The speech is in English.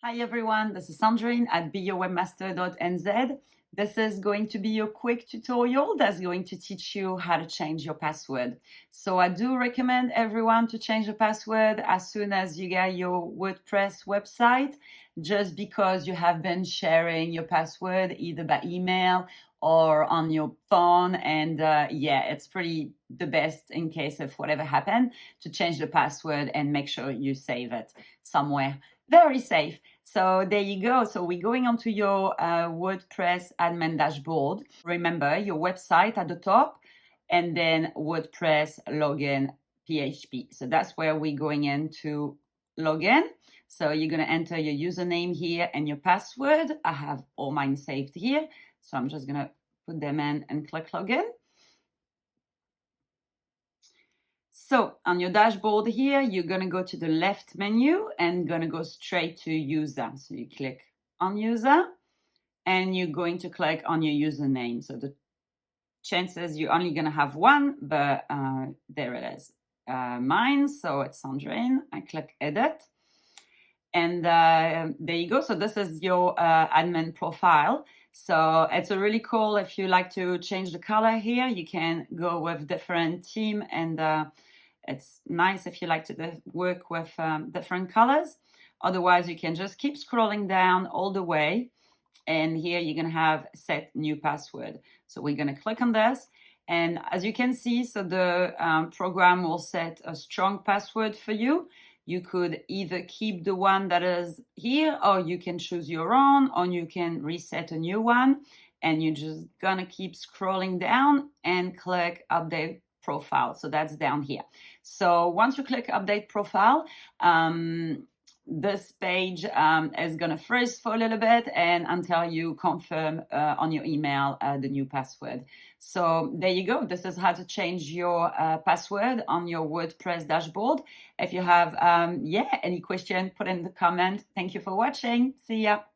Hi everyone, this is Sandrine at beyourwebmaster.nz. This is going to be a quick tutorial that's going to teach you how to change your password. So I do recommend everyone to change the password as soon as you get your WordPress website, just because you have been sharing your password either by email or on your phone. And yeah, it's pretty the best in case of whatever happened to change the password and make sure you save it somewhere very safe. So there you go. So we're going onto your WordPress admin dashboard. Remember your website at the top and then WordPress login PHP. So that's where we're going in to log in. So you're going to enter your username here and your password. I have all mine saved here. So I'm just going to put them in and click login. So on your dashboard here, you're going to go to the left menu and going to go straight to user. So you click on user and you're going to click on your username. So the chances you're only going to have one, but there it is. Mine, so it's Sandrine. I click edit. And there you go. So this is your admin profile. So it's a really cool. If you like to change the color here, you can go with different theme, and it's nice if you like to work with different colors. Otherwise, you can just keep scrolling down all the way. And here you're going to have set new password. So we're going to click on this. And as you can see, so the program will set a strong password for you. You could either keep the one that is here, or you can choose your own, or you can reset a new one. And you're just going to keep scrolling down and click update profile. So that's down here. So once you click update profile, this page is going to freeze for a little bit and until you confirm on your email the new password. So there you go. This is how to change your password on your WordPress dashboard. If you have any question, put in the comment. Thank you for watching. See ya.